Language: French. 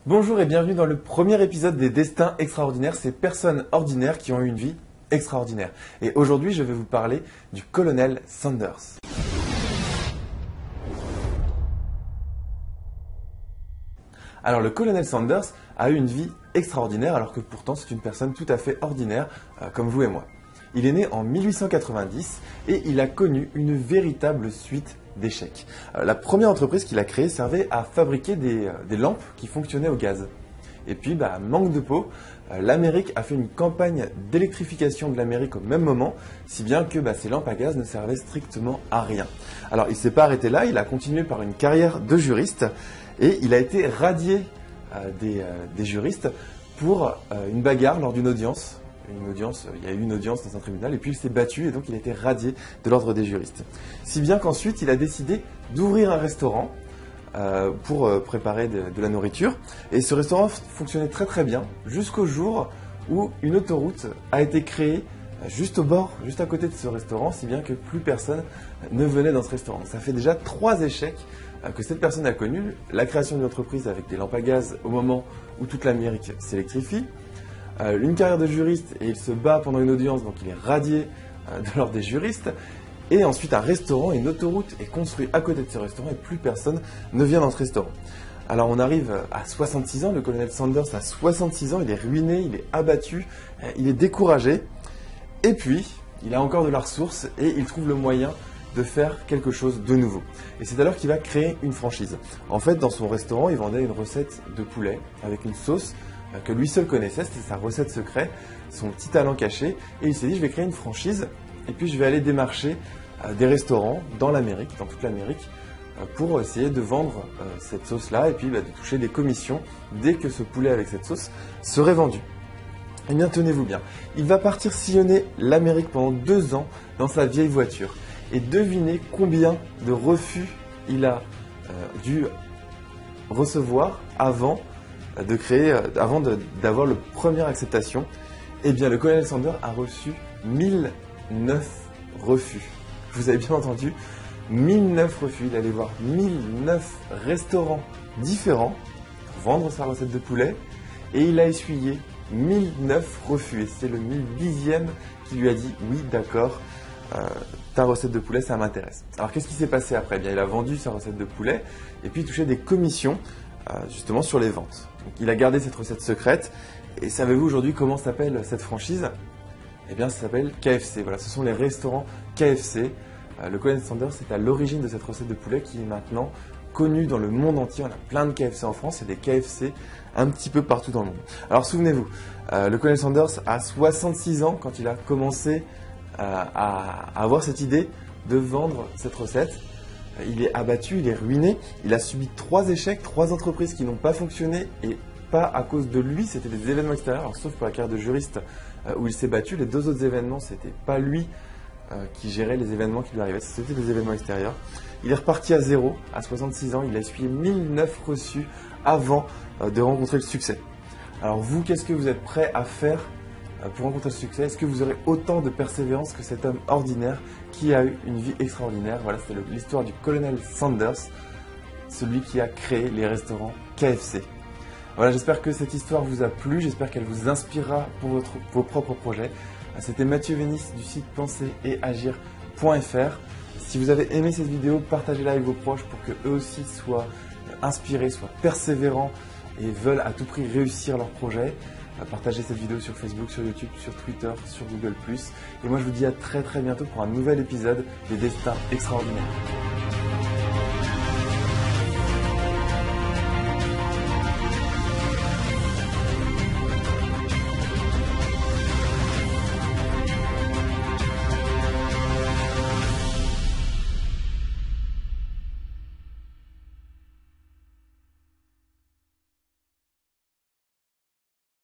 Bonjour et bienvenue dans le premier épisode des Destins extraordinaires, ces personnes ordinaires qui ont eu une vie extraordinaire. Et aujourd'hui, je vais vous parler du colonel Sanders. Alors le colonel Sanders a eu une vie extraordinaire alors que pourtant c'est une personne tout à fait ordinaire comme vous et moi. Il est né en 1890 et il a connu une véritable suite d'échecs. La première entreprise qu'il a créée servait à fabriquer des lampes qui fonctionnaient au gaz. Et puis, manque de peau, l'Amérique a fait une campagne d'électrification de l'Amérique au même moment, si bien que ces lampes à gaz ne servaient strictement à rien. Alors il ne s'est pas arrêté là, il a continué par une carrière de juriste et il a été radié des juristes pour une bagarre lors d'une audience. Il y a eu une audience dans un tribunal et puis il s'est battu et donc il a été radié de l'ordre des juristes. Si bien qu'ensuite il a décidé d'ouvrir un restaurant pour préparer de la nourriture et ce restaurant fonctionnait très très bien jusqu'au jour où une autoroute a été créée juste au bord, juste à côté de ce restaurant, si bien que plus personne ne venait dans ce restaurant. Ça fait déjà 3 échecs que cette personne a connus. La création d'une entreprise avec des lampes à gaz au moment où toute l'Amérique s'électrifie. Une carrière de juriste et il se bat pendant une audience, donc il est radié de l'ordre des juristes. Et ensuite un restaurant et une autoroute est construite à côté de ce restaurant et plus personne ne vient dans ce restaurant. Alors on arrive à 66 ans, le colonel Sanders a 66 ans, il est ruiné, il est abattu, il est découragé. Et puis il a encore de la ressource et il trouve le moyen de faire quelque chose de nouveau. Et c'est alors qu'il va créer une franchise. En fait, dans son restaurant, il vendait une recette de poulet avec une sauce que lui seul connaissait, c'était sa recette secrète, son petit talent caché. Et il s'est dit, je vais créer une franchise et puis je vais aller démarcher des restaurants dans l'Amérique, dans toute l'Amérique, pour essayer de vendre cette sauce-là et puis de toucher des commissions dès que ce poulet avec cette sauce serait vendu. Eh bien, tenez-vous bien, il va partir sillonner l'Amérique pendant 2 ans dans sa vieille voiture. Et devinez combien de refus il a dû recevoir avant d'avoir la première acceptation. Eh bien, le colonel Sanders a reçu 1009 refus. Vous avez bien entendu, 1009 refus. Il allait voir 1009 restaurants différents pour vendre sa recette de poulet et il a essuyé 1009 refus. Et c'est le 1010e qui lui a dit « Oui, d'accord, ta recette de poulet, ça m'intéresse ». Alors, qu'est-ce qui s'est passé après ? Eh bien, il a vendu sa recette de poulet et puis il touchait des commissions justement sur les ventes. Donc, il a gardé cette recette secrète. Et savez-vous aujourd'hui comment s'appelle cette franchise ? Eh bien, ça s'appelle KFC. Voilà, ce sont les restaurants KFC. Le colonel Sanders est à l'origine de cette recette de poulet qui est maintenant connue dans le monde entier. On a plein de KFC en France et des KFC un petit peu partout dans le monde. Alors, souvenez-vous, le colonel Sanders a 66 ans quand il a commencé à avoir cette idée de vendre cette recette. Il est abattu, il est ruiné. Il a subi 3 échecs, 3 entreprises qui n'ont pas fonctionné et pas à cause de lui, c'était des événements extérieurs, alors, sauf pour la carrière de juriste où il s'est battu. Les 2 autres événements, c'était pas lui qui gérait les événements qui lui arrivaient, c'était des événements extérieurs. Il est reparti à 0, à 66 ans, il a essuyé 1009 reçus avant de rencontrer le succès. Alors vous, qu'est-ce que vous êtes prêt à faire pour rencontrer le succès? Est-ce que vous aurez autant de persévérance que cet homme ordinaire qui a eu une vie extraordinaire? Voilà, c'était l'histoire du colonel Sanders, celui qui a créé les restaurants KFC. Voilà, j'espère que cette histoire vous a plu, j'espère qu'elle vous inspirera pour vos propres projets. C'était Mathieu Vénis du site penseragir.fr. Si vous avez aimé cette vidéo, partagez-la avec vos proches pour qu'eux aussi soient inspirés, soient persévérants et veulent à tout prix réussir leur projet. Partagez cette vidéo sur Facebook, sur YouTube, sur Twitter, sur Google+. Et moi je vous dis à très très bientôt pour un nouvel épisode des Destins extraordinaires.